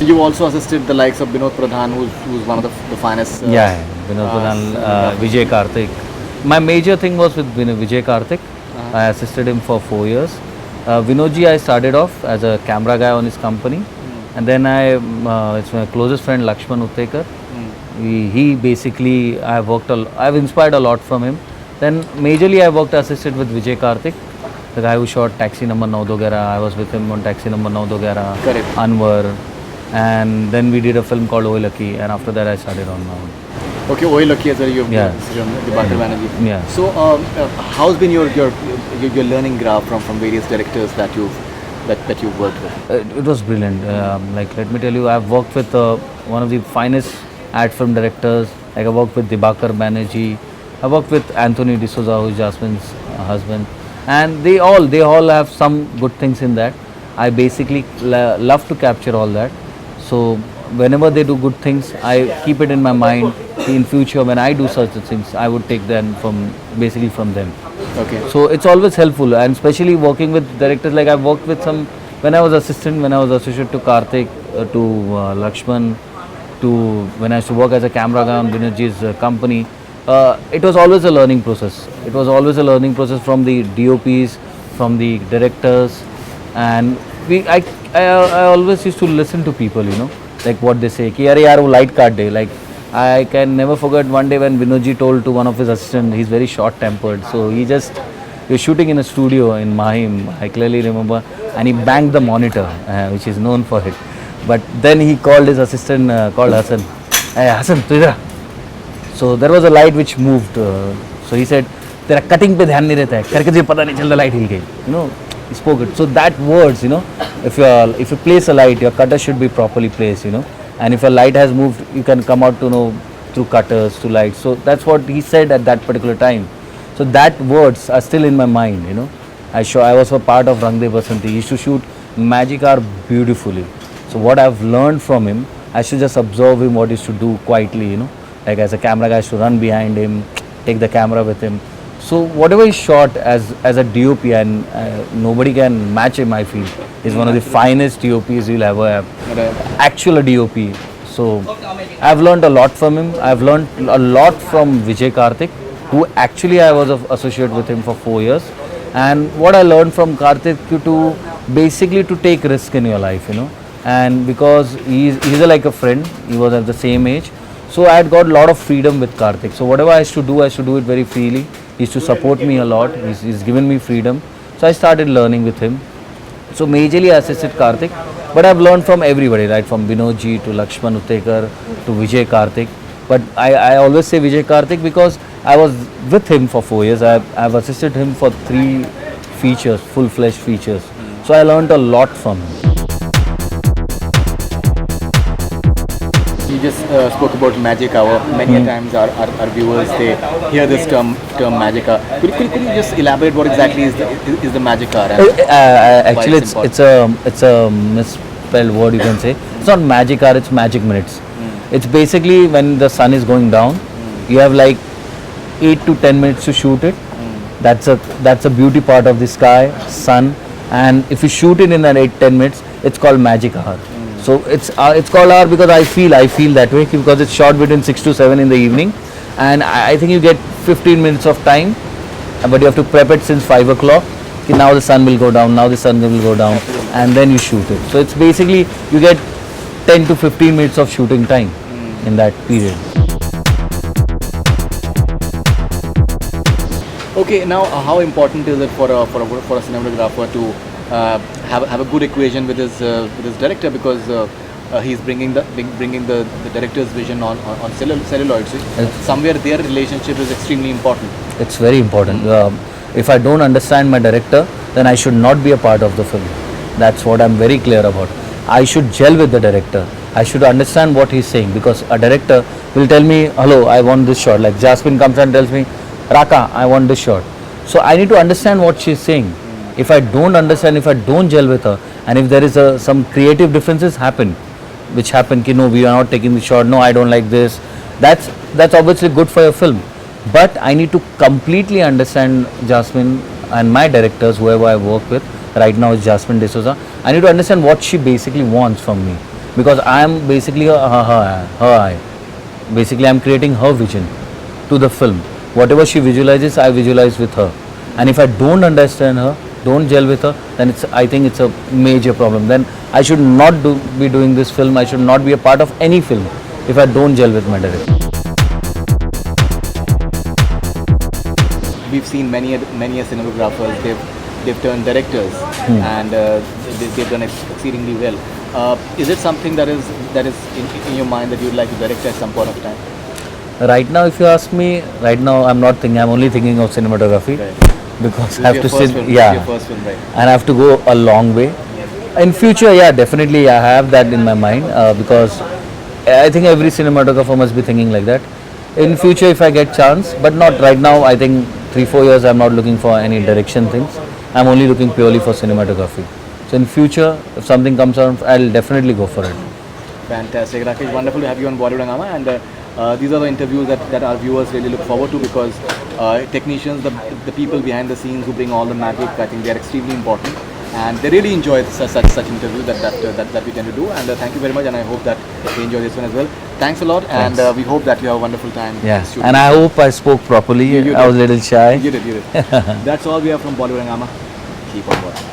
You also assisted the likes of Binod Pradhan, who's one of the finest. Yeah, Vinod Pradhan, Vijay Karthik. My major thing was with Vijay Karthik. I assisted him for 4 years. Vinodji, I started off as a camera guy on his company, and then it's my closest friend Lakshman Uttekar. He basically, I've inspired a lot from him. Then majorly I worked assisted with Vijay Karthik, the guy who shot Taxi Number 9 Dogera. I was with him on Taxi Number 9 Dogera, Correct. Anwar, and then we did a film called Oi Lucky, and after that I started on my own. Okay, Oi Lucky as well, you've Yeah. the Bakar Banerjee. Yeah. So, how's been your learning graph from various directors that you've worked with? It was brilliant. Like, let me tell you, I've worked with one of the finest ad film directors. Like, I worked with Dibakar Banerjee. I worked with Anthony D'Souza, who's Jasmine's husband, and they all have some good things in that. I basically love to capture all that. So whenever they do good things, I keep it in my mind. In future, when I do such things, I would take them from them. Okay. So it's always helpful, and especially working with directors. Like, I've worked with some when I was associate to Karthik, to Lakshman, to when I used to work as a camera guy on Vinodji's company. It was always a learning process. It was always a learning process from the DOPs, from the directors, and I always used to listen to people, like what they say. Ki, "Arey yaar, wo light card day." Like, I can never forget one day when Vinodji told to one of his assistants, he's very short-tempered, so he was shooting in a studio in Mahim, I clearly remember, and he banged the monitor, which is known for it. But then he called his assistant, called Hassan. "Hey Hassan, tu idhar." So there was a light which moved. So he said, "Tera cutting pe dhyan nahi rehta hai. Karke tujhe pata nahi chalta light hill gayi." He spoke it. So that words, if you place a light, your cutter should be properly placed, And if a light has moved, you can come out to know through cutters, to lights. So that's what he said at that particular time. So that words are still in my mind, I was a part of Rang De Basanti. He used to shoot magic hour beautifully. So what I've learned from him, I should just observe him what he used to do quietly, Like, as a camera guy, I used to run behind him, take the camera with him. So whatever he shot as a DOP, and nobody can match him, I feel. He's one of the finest DOPs you'll ever have. Actual DOP. So I've learned a lot from him. I've learned a lot from Vijay Karthik, who actually I was associated with him for 4 years. And what I learned from Karthik to basically to take risk in your life, And because he's like a friend, he was at the same age. So I had got a lot of freedom with Karthik. So whatever I used to do it very freely. He used to support me a lot. He's given me freedom. So I started learning with him. So majorly I assisted Karthik. But I've learned from everybody, right? From Binodji to Lakshman Uttekar to Vijay Karthik. But I always say Vijay Karthik because I was with him for 4 years. I've assisted him for 3 features, full-fledged features. So I learned a lot from him. You just spoke about magic hour. Many a times our viewers, they hear this term magic hour. Could you just elaborate what exactly is the magic hour? Actually, it's a misspelled word, you can say. It's not magic hour, it's magic minutes. It's basically when the sun is going down, you have like 8 to 10 minutes to shoot it. That's a beauty part of the sky, sun, and if you shoot it in that 8-10 minutes, it's called magic hour. So it's called hour because I feel that way, because it's shot between 6 to 7 in the evening, and I think you get 15 minutes of time, but you have to prep it since 5 o'clock. Now the sun will go down, and then you shoot it. So it's basically you get 10 to 15 minutes of shooting time in that period. Okay, now how important is it for a cinematographer to have a good equation with his director, because he's bringing the director's vision on celluloid. So somewhere their relationship is extremely important. It's very important. If I don't understand my director, then I should not be a part of the film. That's what I'm very clear about. I should gel with the director. I should understand what he's saying, because a director will tell me, "Hello, I want this shot." Like Jasmine comes and tells me, "Raka, I want this shot." So I need to understand what she's saying. If I don't understand, if I don't gel with her, and if there is some creative differences which happen, no, we are not taking the shot, no, I don't like this, that's obviously good for your film. But I need to completely understand Jasmine and my directors, whoever I work with, right now is Jasmine D'Souza. I need to understand what she basically wants from me. because I am basically her eye. Basically, I am creating her vision to the film. Whatever she visualizes, I visualize with her. And if I don't understand her, don't gel with her, then I think it's a major problem. Then I should not be doing this film. I should not be a part of any film if I don't gel with my director. We've seen many cinematographers. They've turned directors, and they've done exceedingly well. Is it something that is in your mind that you'd like to direct at some point of time? Right now, if you ask me, right now I'm not thinking. I'm only thinking of cinematography, Right. because This I have is to your first sit. film. Yeah, This is your first film, right? and I have to go a long way. In future, yeah, definitely I have that in my mind, because I think every cinematographer must be thinking like that. In future, if I get chance, but not right now. I think 3-4 years I'm not looking for any direction things. I'm only looking purely for cinematography. So in future, if something comes out, I'll definitely go for it. Fantastic, Rakesh. Wonderful to have you on Bollywood Hungama, and these are the interviews that our viewers really look forward to, because technicians, the people behind the scenes who bring all the magic, I think they are extremely important, and they really enjoy such interviews that we tend to do. And thank you very much, and I hope that they enjoy this one as well. Thanks a lot, and we hope that you have a wonderful time. Yeah, shooting. and I hope I spoke properly. You I was a did. little shy. You did. That's all we have from Bollywood Hungama. Keep on watching.